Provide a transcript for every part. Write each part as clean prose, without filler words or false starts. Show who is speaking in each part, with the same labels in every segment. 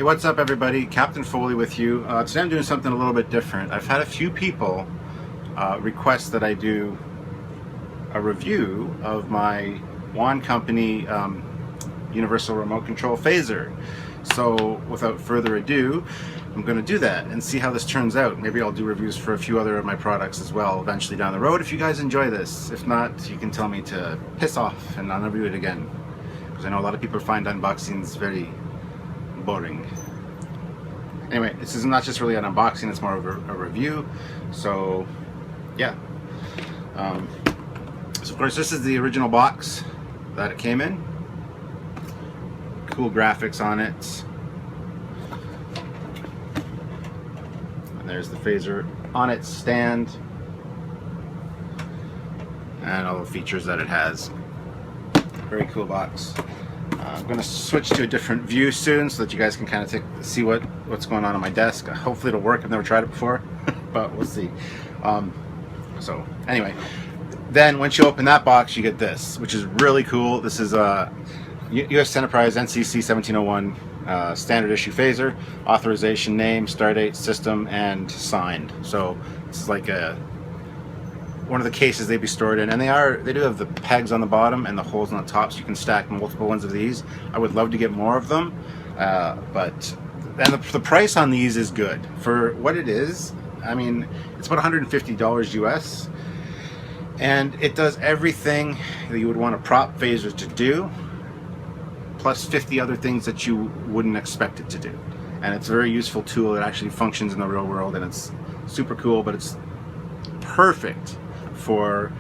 Speaker 1: Hey, what's up everybody? Captain Foley with you. Today I'm doing something a little bit different. I've had a few people request that I do a review of my wand company universal remote control phaser. So without further ado, I'm going to do that and see how this turns out. Maybe I'll do reviews for a few other of my products as well eventually down the road if you guys enjoy this. If not, you can tell me to piss off and I'll never do it again. Because I know a lot of people find unboxings very boring. Anyway, this is not just really an unboxing, it's more of a review. So yeah. So of course this is the original box that it came in. Cool graphics on it. And there's the phaser on its stand. And all the features that it has. Very cool box. I'm going to switch to a different view soon so that you guys can kind of see what's going on my desk. Hopefully it'll work. I've never tried it before, but we'll see. So anyway, then once you open that box, you get this, which is really cool. This is a US Enterprise NCC 1701 standard issue phaser, authorization, name, stardate, system, and signed. So this is like one of the cases they'd be stored in, and they do have the pegs on the bottom and the holes on the top, so you can stack multiple ones of these. I would love to get more of them, but the price on these is good for what it is. I mean, it's about $150 US, and it does everything that you would want a prop phaser to do, plus 50 other things that you wouldn't expect it to do. And it's a very useful tool. It actually functions in the real world, and it's super cool, but it's perfect for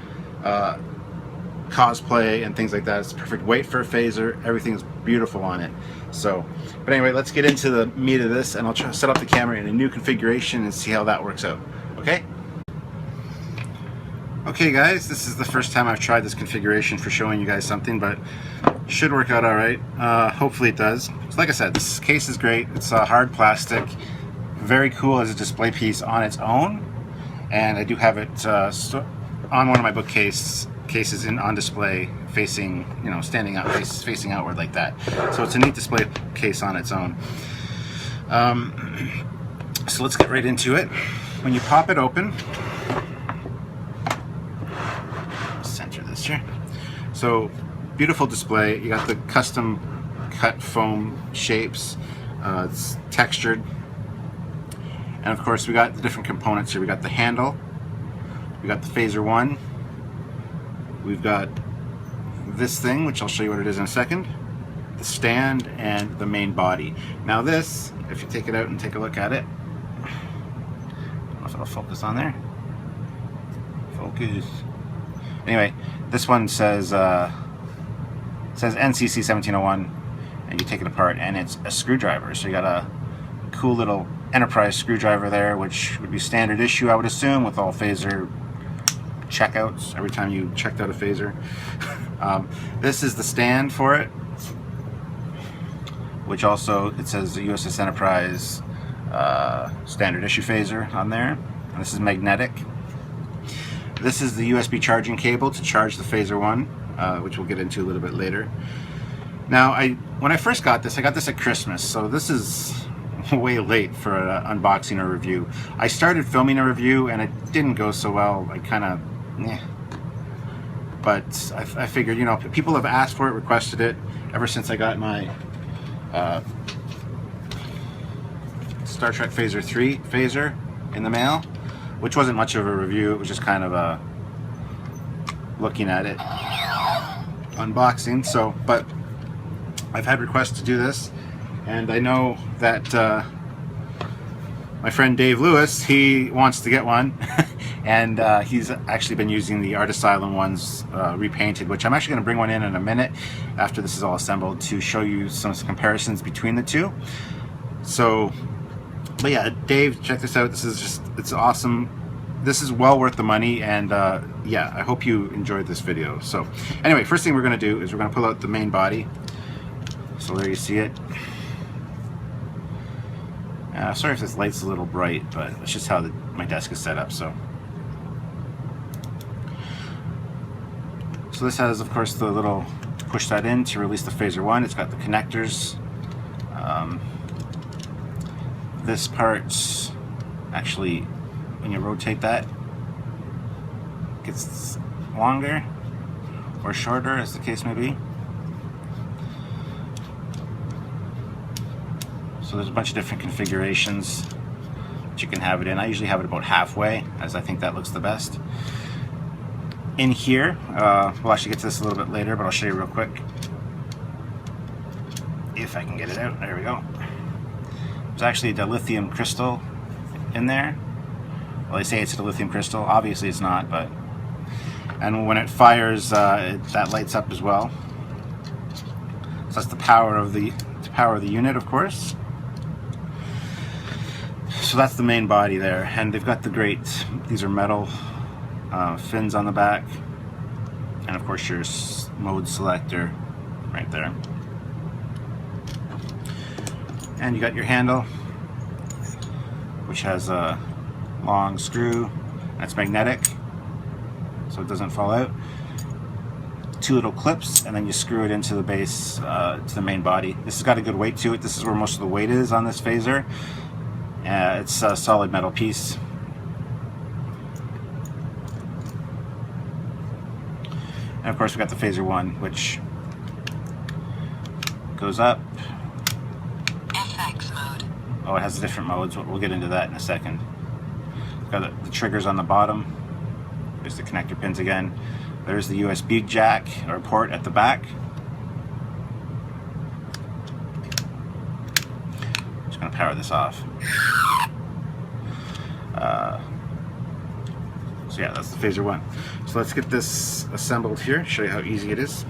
Speaker 1: cosplay and things like that. It's perfect weight for a phaser. Everything is beautiful on it. So, but anyway, let's get into the meat of this, and I'll try to set up the camera in a new configuration and see how that works out. Okay? Okay guys, this is the first time I've tried this configuration for showing you guys something, but it should work out alright. Hopefully it does. So like I said, this case is great. It's hard plastic. Very cool as a display piece on its own. And I do have it on one of my bookcases on display, facing, standing out, facing outward like that. So it's a neat display case on its own. So let's get right into it. When you pop it open, center this here. So beautiful display. You got the custom cut foam shapes. It's textured. And of course we got the different components here. We got the handle, we got the phaser one, we've got this thing, which I'll show you what it is in a second, the stand, and the main body. Now this, if you take it out and take a look at it, I don't know if it'll focus on there. Focus. Anyway, this one says NCC 1701, and you take it apart and it's a screwdriver. So you got a cool little Enterprise screwdriver there, which would be standard issue, I would assume, with all phaser checkouts every time you checked out a phaser. This is the stand for it, which also, it says the USS Enterprise standard issue phaser on there. And this is magnetic. This is the USB charging cable to charge the phaser one, which we'll get into a little bit later. Now, when I first got this, I got this at Christmas, so this is way late for an unboxing or review. I started filming a review and it didn't go so well. I kind of, but I figured, people have asked for it, requested it ever since I got my Star Trek Phaser 3 phaser in the mail, which wasn't much of a review. It was just kind of looking at it, unboxing. So, but I've had requests to do this. And I know that my friend Dave Lewis, he wants to get one, and he's actually been using the Art Asylum ones repainted, which I'm actually going to bring one in a minute after this is all assembled to show you some comparisons between the two. So, but yeah, Dave, check this out. This is it's awesome. This is well worth the money, and yeah, I hope you enjoyed this video. So anyway, first thing we're going to do is we're going to pull out the main body. So there you see it. Sorry if this light's a little bright, but it's just how my desk is set up. So this has, of course, the little push that in to release the phaser one. It's got the connectors. this part actually, when you rotate that, gets longer or shorter, as the case may be. So there's a bunch of different configurations that you can have it in. I usually have it about halfway, as I think that looks the best. In here, we'll actually get to this a little bit later, but I'll show you real quick. If I can get it out, there we go. There's actually a dilithium crystal in there. Well, they say it's a dilithium crystal. Obviously it's not, but... And when it fires, that lights up as well. So that's the power of the unit, of course. So that's the main body there, and they've got the great, these are metal fins on the back, and of course your mode selector right there. And you got your handle, which has a long screw that's magnetic, so it doesn't fall out. 2 little clips, and then you screw it into the base, to the main body. This has got a good weight to it. This is where most of the weight is on this phaser. It's a solid metal piece. And of course we got the phaser 1, which goes up.
Speaker 2: FX mode.
Speaker 1: Oh, it has different modes, but we'll get into that in a second. Got the triggers on the bottom. There's the connector pins again. There's the USB jack or port at the back. Just gonna power this off. So yeah, that's the phaser 1. So let's get this assembled here, show you how easy it is.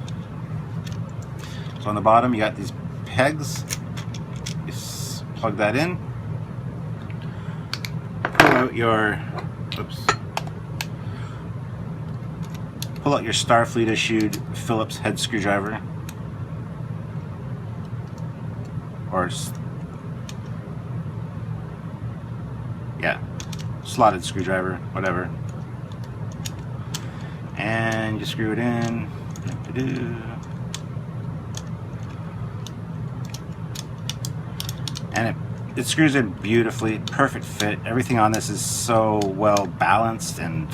Speaker 1: So on the bottom you got these pegs. Just plug that in. Pull out your, pull out your Starfleet issued Phillips head screwdriver, or yeah, slotted screwdriver, whatever. And you screw it in. And it screws in beautifully, perfect fit. Everything on this is so well balanced and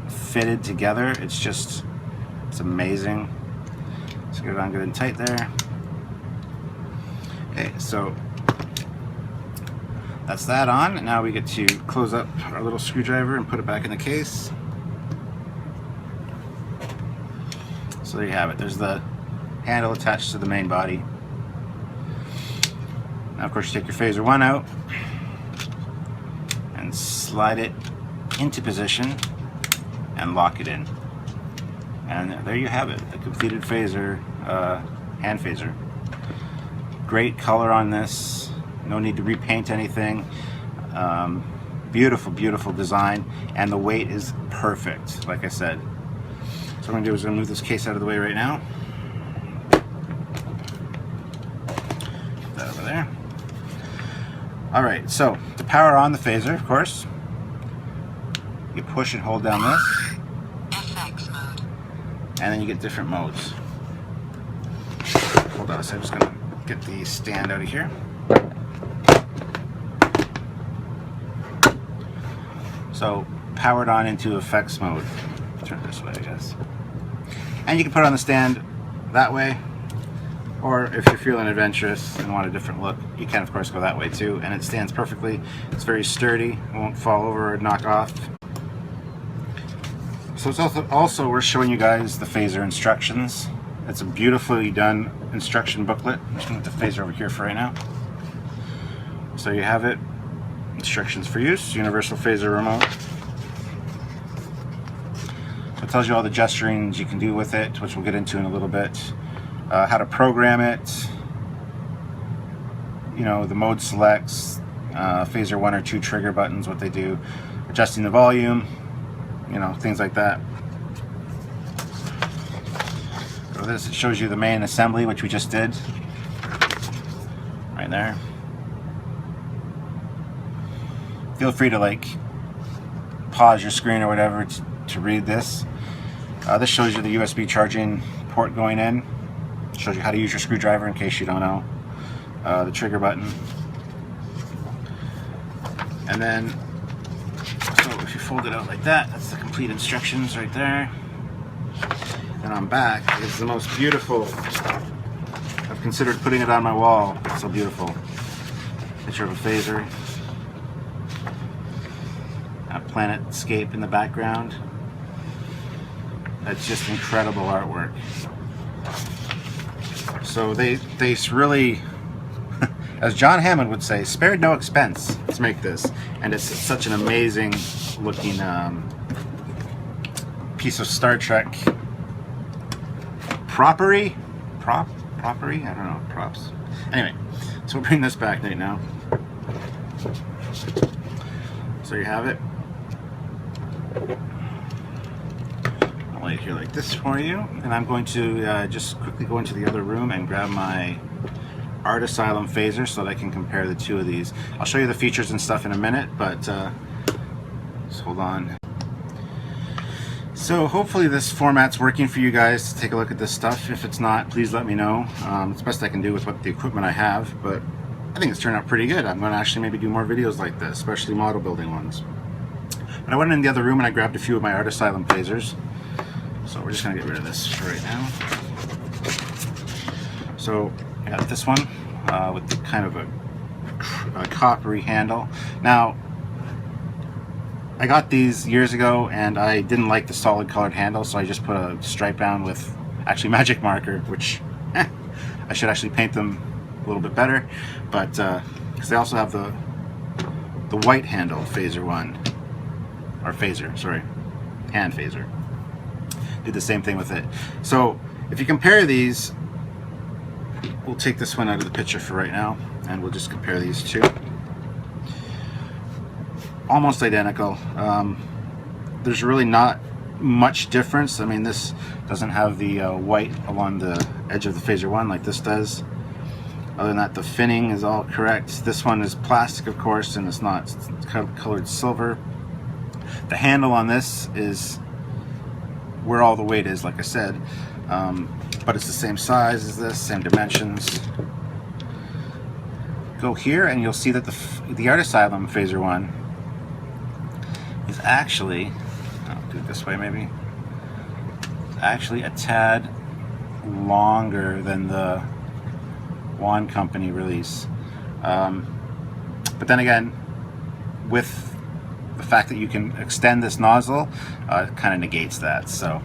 Speaker 1: fitted together. It's amazing. Let's get it on good and tight there. Okay, so that's that on. Now we get to close up our little screwdriver and put it back in the case. So there you have it. There's the handle attached to the main body. Now of course you take your phaser 1 out and slide it into position and lock it in. And there you have it, the completed phaser, hand phaser. Great color on this, no need to repaint anything. Beautiful, beautiful design, and the weight is perfect, like I said. So what I'm going to do is move this case out of the way right now. Put that over there. Alright, so to power on the phaser, of course, you push and hold down this.
Speaker 2: FX mode.
Speaker 1: And then you get different modes. Hold on, so I'm just going to get the stand out of here. So, powered on into effects mode. Turn this way, I guess. And you can put it on the stand that way, or if you're feeling adventurous and want a different look, you can of course go that way too, and it stands perfectly. It's very sturdy, it won't fall over or knock off. So it's also we're showing you guys the phaser instructions. It's a beautifully done instruction booklet. I'm just going to put the phaser over here for right now. So you have it. Instructions for use, universal phaser remote. It tells you all the gesturings you can do with it, which we'll get into in a little bit. How to program it. You know, the mode selects, phaser 1 or 2 trigger buttons, what they do, adjusting the volume, you know, things like that. So this, it shows you the main assembly, which we just did. Right there. Feel free to like pause your screen or whatever to read this. This shows you the USB charging port going in. It shows you how to use your screwdriver in case you don't know. The trigger button. And then, so if you fold it out like that, that's the complete instructions right there. And on back is the most beautiful. I've considered putting it on my wall. It's so beautiful. Picture of a phaser. A planetscape in the background. That's just incredible artwork. So they really, as John Hammond would say, spared no expense to make this, and it's such an amazing looking piece of Star Trek property. Property? I don't know, props. Anyway, so we'll bring this back right now. So you have it. I'll lay it here like this for you, and I'm going to just quickly go into the other room and grab my Art Asylum phaser so that I can compare the two of these. I'll show you the features and stuff in a minute, but just hold on. So hopefully this format's working for you guys to take a look at this stuff. If it's not, please let me know. It's the best I can do with what the equipment I have, but I think it's turned out pretty good. I'm going to actually maybe do more videos like this, especially model building ones. But I went in the other room and I grabbed a few of my Art Asylum phasers. So we're just going to get rid of this for right now. So I got this one with the kind of a coppery handle. Now, I got these years ago and I didn't like the solid colored handle, so I just put a stripe down with actually magic marker, which I should actually paint them a little bit better, but because they also have the white handle phaser one, or phaser, sorry, hand phaser. Did the same thing with it. So if you compare these, we'll take this one out of the picture for right now, and we'll just compare these two. Almost identical. There's really not much difference. I mean, this doesn't have the white along the edge of the phaser one like this does. Other than that, the finning is all correct. This one is plastic, of course, and it's not. It's colored silver. The handle on this is where all the weight is, like I said, but it's the same size as this, same dimensions. Go here and you'll see that the Art Asylum phaser one is actually, I'll do it this way maybe, actually a tad longer than the Wand Company release. But then again, with the fact that you can extend this nozzle, it kind of negates that. So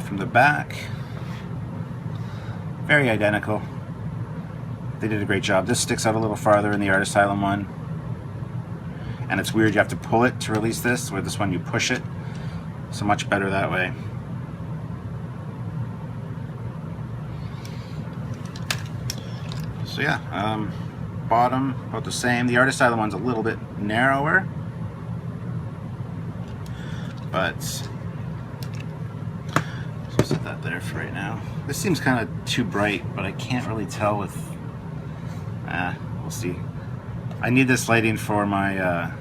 Speaker 1: from the back, very identical. They did a great job. This sticks out a little farther in the Art Asylum one. And it's weird, you have to pull it to release this, where this one you push it. So much better that way. So yeah, bottom about the same. The Art Asylum one's a little bit narrower, but so I'll set that there for right now. This seems kind of too bright, but I can't really tell with, we'll see. I need this lighting for my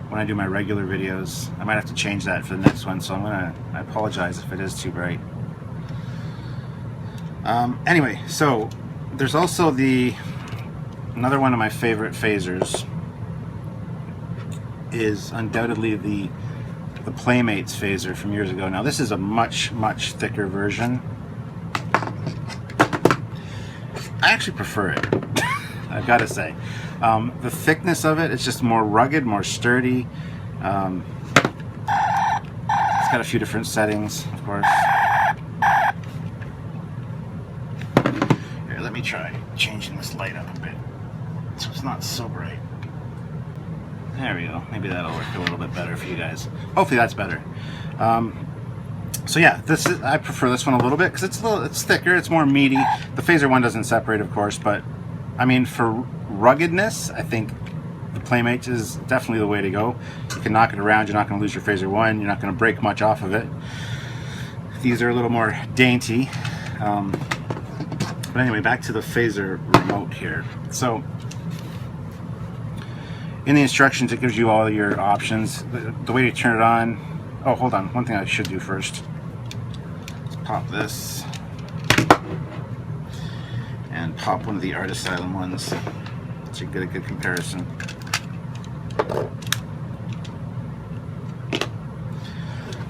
Speaker 1: when I do my regular videos. I might have to change that for the next one, so I apologize if it is too bright. Anyway, so there's also another one of my favorite phasers is undoubtedly the Playmates phaser from years ago. Now this is a much thicker version. I actually prefer it. I've got to say, the thickness of it is just more rugged, more sturdy. It's got a few different settings, of course. Here, let me try changing this light up a bit so it's not so bright. There we go. Maybe that'll work a little bit better for you guys. Hopefully that's better. So yeah, I prefer this one a little bit because it's thicker, it's more meaty. The phaser one doesn't separate, of course, but I mean, for ruggedness, I think the Playmates is definitely the way to go. You can knock it around, you're not going to lose your phaser one, you're not going to break much off of it. These are a little more dainty. But anyway, back to the phaser remote here. So, in the instructions, it gives you all your options. The way to turn it on. Oh, hold on. One thing I should do first. Let's pop this. And pop one of the Art Asylum ones so you get a good comparison.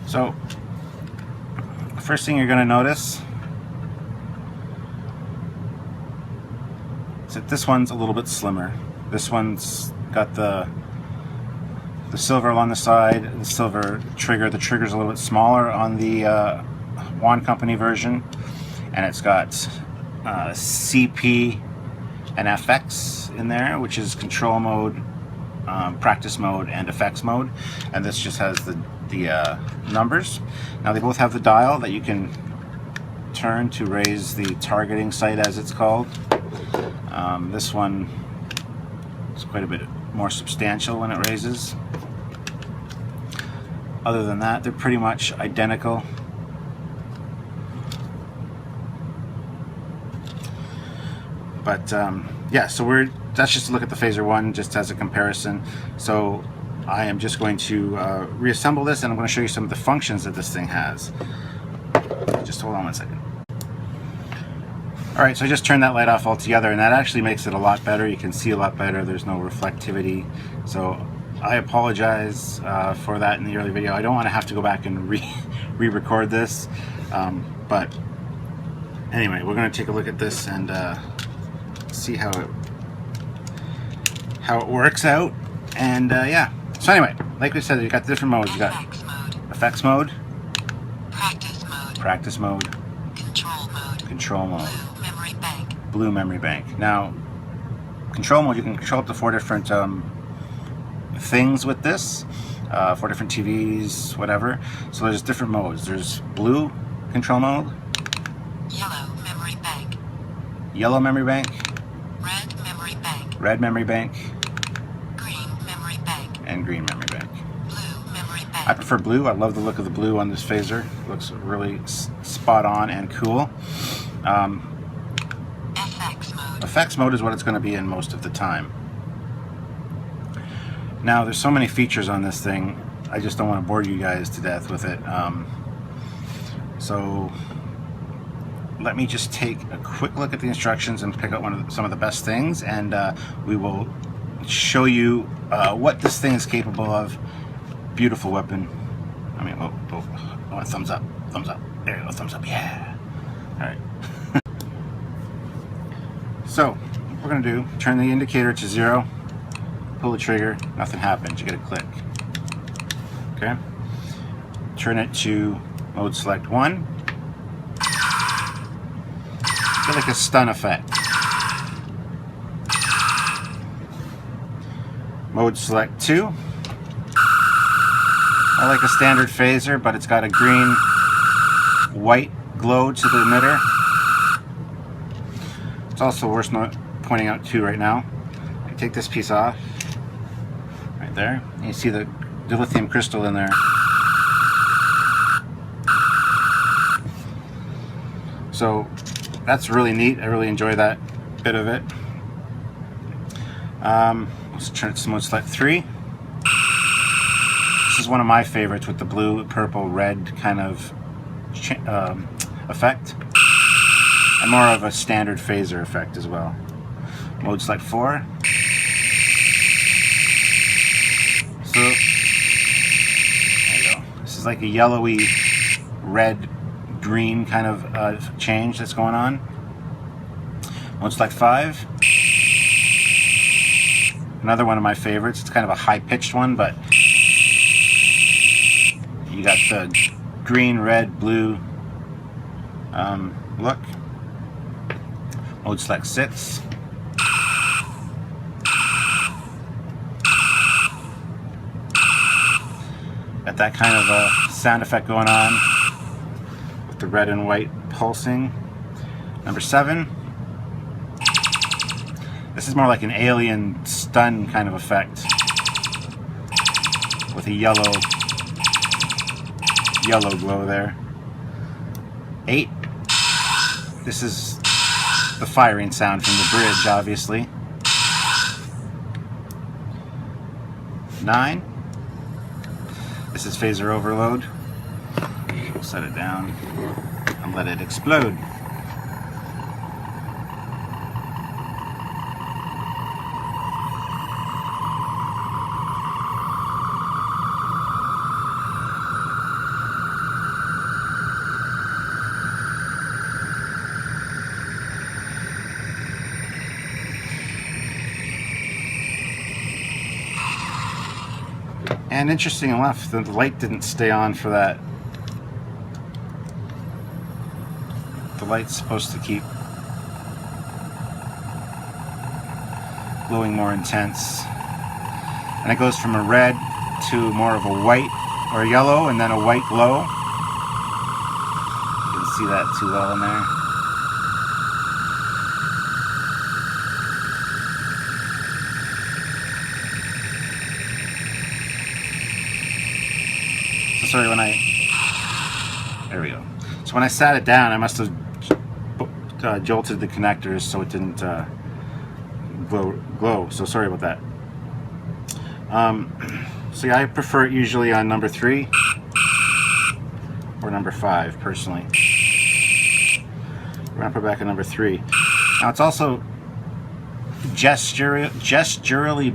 Speaker 1: So, the first thing you're going to notice is that this one's a little bit slimmer. This one's got the silver along the side, the silver trigger. The trigger's a little bit smaller on the Wand Company version, and it's got CP and FX in there, which is control mode, practice mode, and effects mode. And this just has the numbers. Now they both have the dial that you can turn to raise the targeting sight, as it's called. This one is quite a bit more substantial when it raises. Other than that, they're pretty much identical. But yeah, so that's just to look at the Phaser 1 just as a comparison. So I am just going to reassemble this, and I'm going to show you some of the functions that this thing has. Just hold on one second. Alright, so I just turned that light off altogether, and that actually makes it a lot better. You can see a lot better. There's no reflectivity. So I apologize for that in the early video. I don't want to have to go back and re-record this. But anyway, we're going to take a look at this and see how it works out. And yeah. So anyway, like we said, you got different modes. You got effects mode, practice mode, control mode, blue memory bank. Now, control mode, you can control up to 4 different things with this, 4 different TVs, whatever. So there's different modes. There's blue control mode, yellow memory bank, red memory bank, and green memory bank. I prefer blue. I love the look of the blue on this phaser. It looks really spot on and cool. Effects mode is what it's going to be in most of the time. Now, there's so many features on this thing, I just don't want to bore you guys to death with it. So let me just take a quick look at the instructions and pick out some of the best things, and we will show you what this thing is capable of. Beautiful weapon. I mean, oh, I want a thumbs up. Thumbs up. There you go, thumbs up. Yeah. Alright. So, what we're going to do, turn the indicator to 0, pull the trigger, nothing happens. You get a click. Okay? Turn it to mode select 1. Get like a stun effect. Mode select 2. I like a standard phaser, but it's got a green white glow to the emitter. It's also worth pointing out too right now. I take this piece off right there, and you see the lithium crystal in there. So that's really neat. I really enjoy that bit of it. Let's turn it to mode select 3. This is one of my favorites with the blue, purple, red kind of effect. And more of a standard phaser effect as well. Mode select 4. So, there you go. This is like a yellowy, red, green kind of change that's going on. Mode select 5. Another one of my favorites. It's kind of a high-pitched one, but you got the green, red, blue look. Mode select 6. Got that kind of a sound effect going on with the red and white pulsing. Number 7. This is more like an alien stun kind of effect with a yellow glow there. 8. This is the firing sound from the bridge, obviously. 9. This is phaser overload. We'll set it down and let it explode. And interesting enough, the light didn't stay on for that. The light's supposed to keep glowing more intense. And it goes from a red to more of a white or a yellow, and then a white glow. You can see that too well in there. So sorry, there we go. So when I sat it down, I must have jolted the connectors so it didn't glow. So sorry about that. So yeah, I prefer it usually on number 3 or number 5 personally. We're gonna put back at number 3. Now it's also gesturally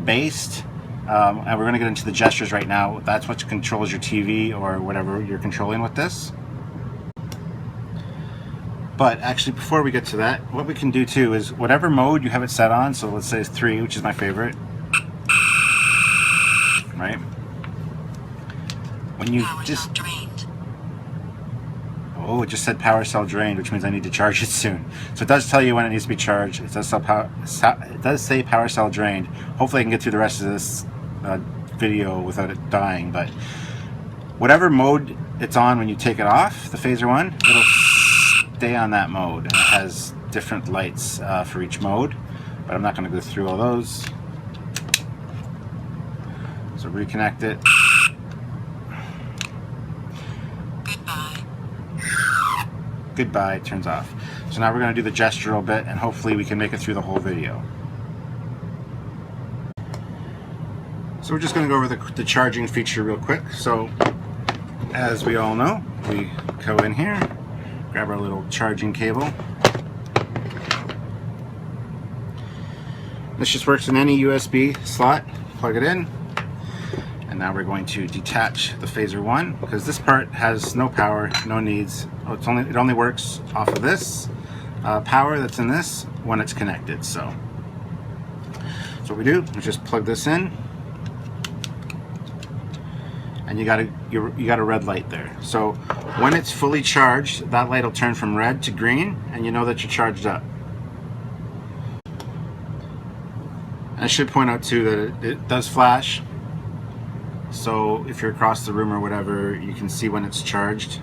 Speaker 1: based, and we're gonna get into the gestures right now. That's what controls your TV or whatever you're controlling with this. But actually, before we get to that, what we can do too is whatever mode you have it set on. So let's say it's 3, which is my favorite. Right? When you just... Oh, it just said power cell drained, which means I need to charge it soon. So it does tell you when it needs to be charged. It does say power cell drained. Hopefully I can get through the rest of this video without it dying. But whatever mode it's on when you take it off, the phaser one, it'll stay on that mode. And it has different lights for each mode. But I'm not going to go through all those. So reconnect it. Goodbye, it turns off. So now we're going to do the gestural bit, and hopefully we can make it through the whole video. So we're just going to go over the charging feature real quick. So as we all know, we go in here, grab our little charging cable. This just works in any USB slot. Plug it in. And now we're going to detach the phaser one, because this part has no power, no needs. Oh, it only works off of this power that's in this when it's connected. So what we do is just plug this in, and you got a red light there. So when it's fully charged, that light will turn from red to green, and you know that you're charged up. And I should point out too that it does flash. So if you're across the room or whatever, you can see when it's charged.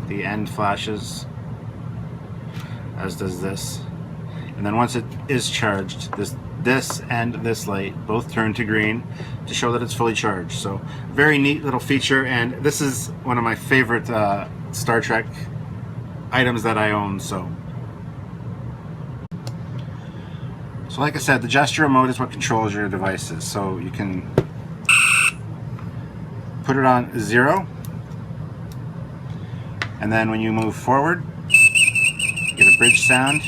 Speaker 1: The end flashes, as does this. And then once it is charged, this and this light both turn to green to show that it's fully charged. So very neat little feature, and this is one of my favorite Star Trek items that I own. So like I said, the gestural mode is what controls your devices. So you can put it on 0, and then when you move forward, you get a bridge sound.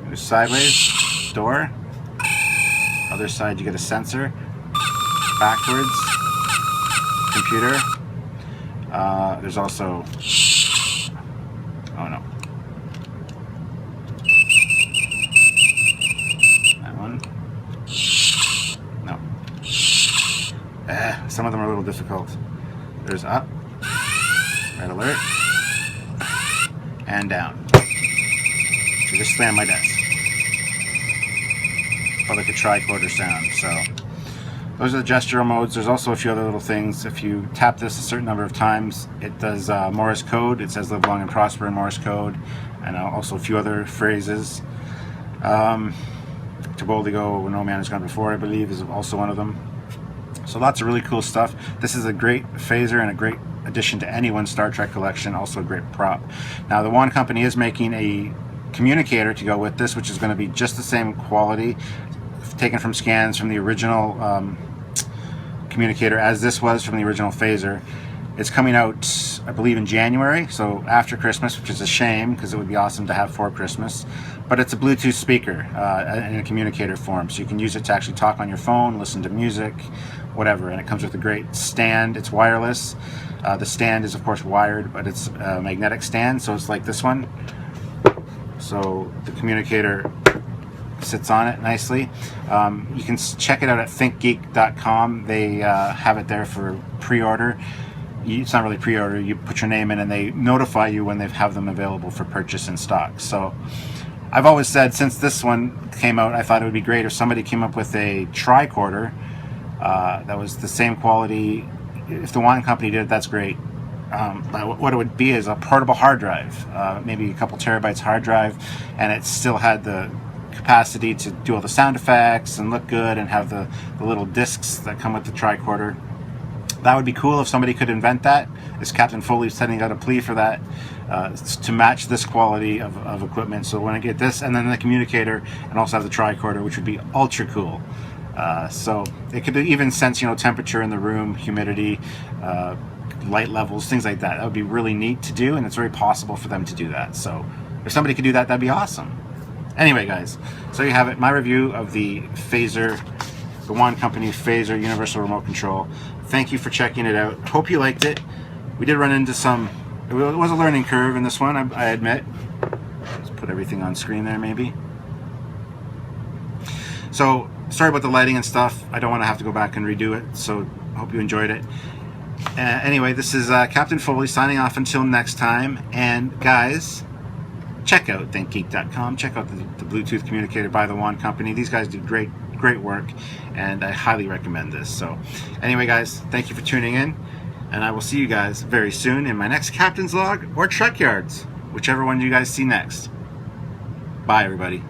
Speaker 1: Move sideways, door. Other side, you get a sensor. Backwards, computer. There's also, oh no, that one. No. Some of them are a little difficult. There's up, red alert, and down. So just slam my desk. Or like a tricorder sound. So those are the gestural modes. There's also a few other little things. If you tap this a certain number of times, it does Morse code. It says live long and prosper in Morse code, and also a few other phrases. To boldly go where no man has gone before, I believe, is also one of them. So lots of really cool stuff. This is a great phaser and a great addition to anyone's Star Trek collection, also a great prop. Now the One Company is making a communicator to go with this, which is going to be just the same quality, taken from scans from the original communicator as this was from the original phaser. It's coming out, I believe, in January, so after Christmas, which is a shame because it would be awesome to have for Christmas. But it's a Bluetooth speaker in a communicator form, so you can use it to actually talk on your phone, listen to music, whatever. And it comes with a great stand. It's wireless. The stand is, of course, wired, but it's a magnetic stand, so it's like this one. So the communicator sits on it nicely. You can check it out at thinkgeek.com. They have it there for pre-order. It's not really pre-order. You put your name in and they notify you when they have them available for purchase in stock. So I've always said, since this one came out, I thought it would be great if somebody came up with a tricorder that was the same quality. If the wine company did it, that's great. But what it would be is a portable hard drive, maybe a couple terabytes hard drive, and it still had the capacity to do all the sound effects and look good and have the little discs that come with the tricorder. That would be cool if somebody could invent that. Is Captain Foley sending out a plea for that to match this quality of equipment? So when I get this and then the communicator and also have the tricorder, which would be ultra cool. So it could even sense, you know, temperature in the room, humidity, light levels, things like that. That would be really neat to do, and it's very possible for them to do that. So if somebody could do that, that'd be awesome. Anyway, guys, so you have it. My review of the Phaser, the Wand Company Phaser Universal Remote Control. Thank you for checking it out. Hope you liked it. We did run into some, it was a learning curve in this one, I admit. Let's put everything on screen there, maybe. So, sorry about the lighting and stuff. I don't want to have to go back and redo it, so hope you enjoyed it. Anyway, this is Captain Foley signing off until next time. And guys, check out thinkgeek.com. Check out the Bluetooth communicator by the Wand Company. These guys do great work, and I highly recommend this. So anyway, guys, thank you for tuning in, and I will see you guys very soon in my next Captain's Log or Trekyards, whichever one you guys see next. Bye, everybody.